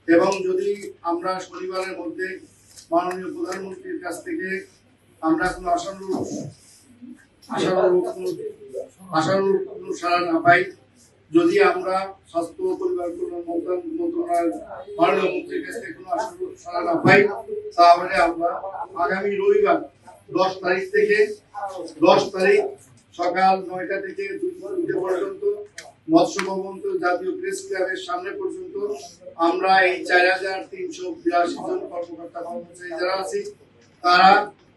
এবং যদি আমরা শনিবারের মধ্যে মাননীয় প্রধানমন্ত্রীর কাছ থেকে আমরা কোনো আশানুরূপ কোনো সাড়া না পাই, যদি আমরা স্বাস্থ্য ও পরিবার কল্যাণ মন্ত্রণালয়ের মাননীয় মন্ত্রীর কাছ থেকে কোনো আশানুরূপ সাড়া না পাই, তাহলে আমরা আগামী রবিবার 10 তারিখ সকাল 9টা থেকে 2টা পর্যন্ত মৎস্য ভবন জাতীয় প্রেস ক্লাবের সামনে পর্যন্ত আমরা এই 4382 জন কর্মকর্তা কর্মচারী যারা আছি তারা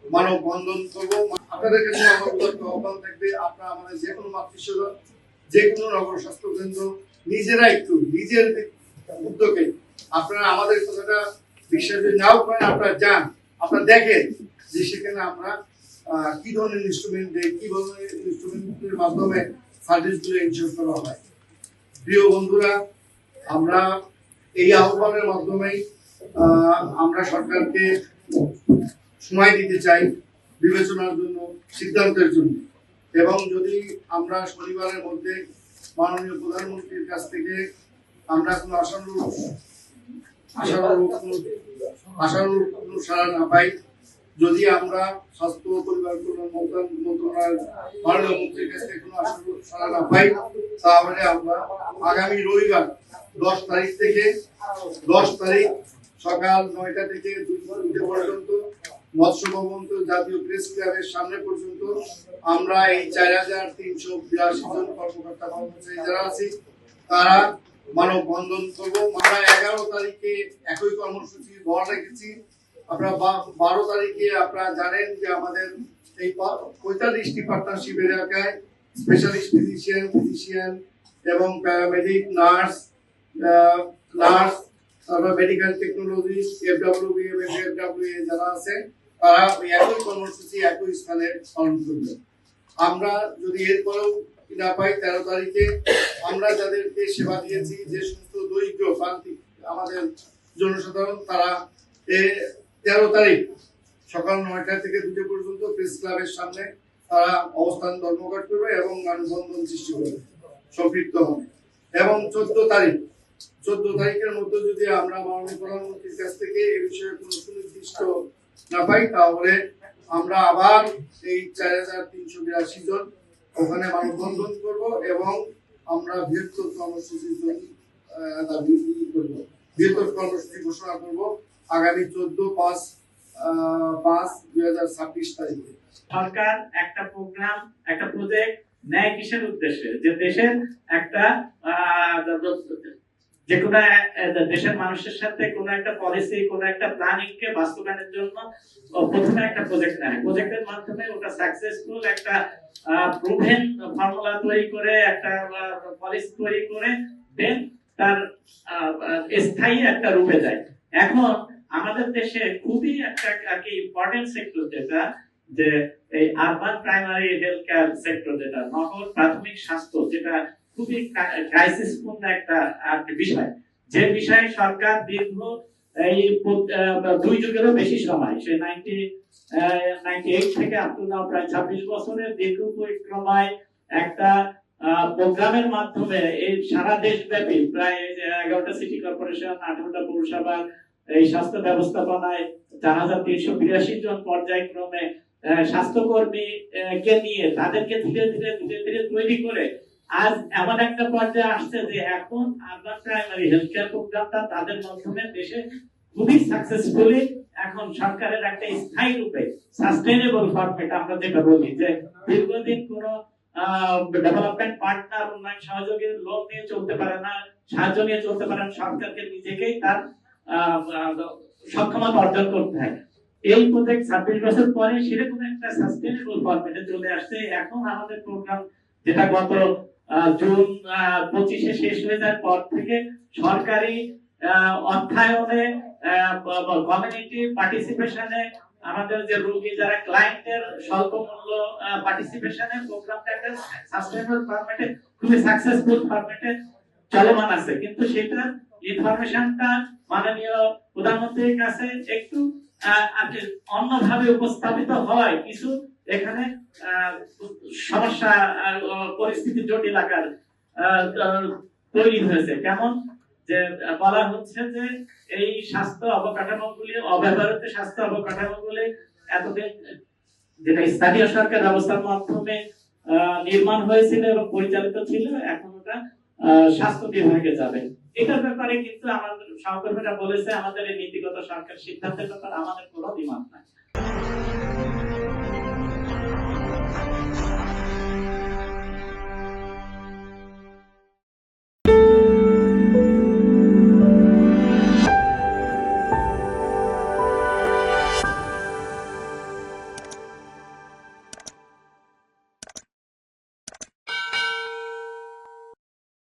মানববন্ধন করবো। আপনাদের কাছে আমার উদাত্ত আহ্বান থাকবে, আপনারা আমাদের যে কোনো মাতৃসদন, যে কোনো নগর স্বাস্থ্য কেন্দ্র নিজেরা একটু নিজের উদ্যোগে আপনারা আমাদের কথাটা বিশ্বাস নাও করেন, আপনারা যান, আপনারা দেখেন যে সেখানে আমরা কি ধরনের ইনস্ট্রুমেন্ট দেয়, কি ধরনের ইনস্ট্রুমেন্টের মাধ্যমে সার্ভিসগুলো এনশিওর করা হয়। প্রিয় বন্ধুরা, আমরা এই আহ্বানের মাধ্যমে আমরা সরকারকে সময় দিতে চাই বিবেচনার জন্য, সিদ্ধান্তের জন্য। এবং যদি আমরা শনিবারের মধ্যে মাননীয় প্রধানমন্ত্রীর কাছ থেকে আমরা কোনো আশানুরূপ কোনো সাড়া না পাই, যদি আমরা স্বাস্থ্য ও পরিবার কল্যাণ মন্ত্রণালয়ের মাননীয় মন্ত্রীর কাছ থেকে কোনো আশানুরূপ সাড়া না পাই, তাহলে আমরা আগামী রবিবার 10 তারিখ সকাল 9টা থেকে 2টা পর্যন্ত মৎস্য ভবন জাতীয় প্রেস ক্লাবের সামনে পর্যন্ত আমরা এই 4382 জন কর্মকর্তা কর্মচারী যারা আছি তারা মানববন্ধন করবো। আমরা 11 তারিখে একই কর্মসূচি বহাল রেখেছি। আপনারা 12 তারিখে আপনারা জানেন যে আমাদের এই 45টি পার্টনারশিপ এলাকায় স্পেশালিস্ট ফিজিশিয়ান এবং প্যারামেডিক, নার্স, তারপর মেডিকেল টেকনোলজিস্ট, FWBM এবং FWA যারা আছে তারা একই কর্মসূচি একই স্থানে পালন করবে। আমরা যদি এরপরেও না পাই 13 তারিখে আমরা যাদেরকে সেবা দিয়েছি, যে সমস্ত দরিদ্র প্রান্তিক আমাদের জনসাধারণ, তারা 13 তারিখ সকাল 9টা থেকে 2টা পর্যন্ত প্রেস ক্লাবের সামনে তারা অবস্থান ধর্মঘট করবে এবং মানববন্ধন সৃষ্টি করবে, সম্পৃক্ত হবে। এবং 14 তারিখের মধ্যে যদি আমরা মাননীয় প্রধানমন্ত্রীর কাছ থেকে এই বিষয়ে কোনো সুনির্দিষ্ট না পাই, তাহলে আমরা আবার এই 4382 জন ওখানে মানববন্ধন করব এবং আমরা বৃহত্তর কর্মসূচি ঘোষণা করব আগামী 14/5/2026 তারিখে। সরকার একটা প্রোগ্রাম, একটা প্রজেক্ট নেয় কিসের উদ্দেশ্যে? যে দেশের একটা যে কোনো দেশের মানুষের সাথে কোনো একটা পলিসি, কোনো একটা প্ল্যানিং কে বাস্তবায়নের জন্য প্রথমে একটা প্রজেক্ট নেয়। প্রজেক্টের মাধ্যমে ওটা সাকসেসফুল একটা প্রুভেন ফর্মুলা তৈরি করে, একটা পলিসি তৈরি করে দেন তার স্থায়ী একটা রূপে যায়। এখন আমাদের দেশে খুবই একটা ইম্পর্টেন্ট সেক্টর যেটা, যে এই urban primary health care sector, যেটা নগর প্রাথমিক স্বাস্থ্য, যেটা খুবই ক্রাইসিসপূর্ণ একটা বিষয়, যে বিষয়ে সরকার দীর্ঘ এই 2 যুগেরও বেশি সময়, সে 1998 থেকে আপ টু নাও প্রায় 26 বছরের দীর্ঘ পরিক্রমায় একটা প্রোগ্রামের মাধ্যমে এই সারা দেশব্যাপী প্রায় 11টা সিটি কর্পোরেশন, 18টা পৌরসভা এই স্বাস্থ্য ব্যবস্থাপনায় 4382 জন পর্যায়ক্রমে স্বাস্থ্যকর্মী কে নিয়ে তাদেরকে ধীরে ধীরে তৈরি করে আজ এমন একটা পর্যায়ে আসছে যে এখন আরবান প্রাইমারি হেলথ কেয়ার প্রোগ্রামটা তাদের মাধ্যমে দেশে খুবই সাকসেসফুলি এখন সরকারের একটা স্থায়ী রূপে সাস্টেইনেবল ফরম্যাট, আমরা যেটা বলি যে দীর্ঘদিন কোনো ডেভেলপমেন্ট পার্টনার উন্নয়ন সহযোগী লোন নিয়ে চলতে পারে না, সাহায্য নিয়ে চলতে পারে না, সরকারকে নিজেকেই তার সক্ষমতা অর্জন করতে হয়। এই প্রজেক্ট 26 বছর পরে সেরকম একটা সাস্টেইনেবল ফরম্যাটে চলে আসছে। এখন আমাদের প্রোগ্রাম যেটা গত জুন 25-এ শেষ হয়ে যাওয়ার পর থেকে সরকারি অর্থায়নে, কমিউনিটি পার্টিসিপেশনে, আমাদের যে রোগী যারা ক্লায়েন্টের স্বল্প মূল্য পার্টিসিপেশনে প্রোগ্রামটা একটা সাস্টেইনেবল ফরম্যাটে খুবই সাকসেসফুল ফরম্যাটে চলমান আছে। কিন্তু সেটা ইনফরমেশনটা মাননীয় প্রধানমন্ত্রীর কাছে একটু অন্যভাবে উপস্থাপিত হয়, কিছু এখানে সমস্যা, পরিস্থিতি জটিল আকার তৈরি হয়েছে। কেমন যে বলা হচ্ছে যে এই স্বাস্থ্য অবকাঠামোগুলি অব্যবহৃত স্বাস্থ্য অবকাঠামোগুলি এতদিন যেটা স্থানীয় সরকার ব্যবস্থার মাধ্যমে নির্মাণ হয়েছিল এবং পরিচালিত ছিল, এখন ওটা স্বাস্থ্য বিভাগে যাবে। এটার ব্যাপারে কিন্তু আমাদের সহকর্মীরা বলেছে আমাদের এই নীতিগত সরকার সিদ্ধান্তের ব্যাপারে আমাদের কোনো দ্বিমত নাই।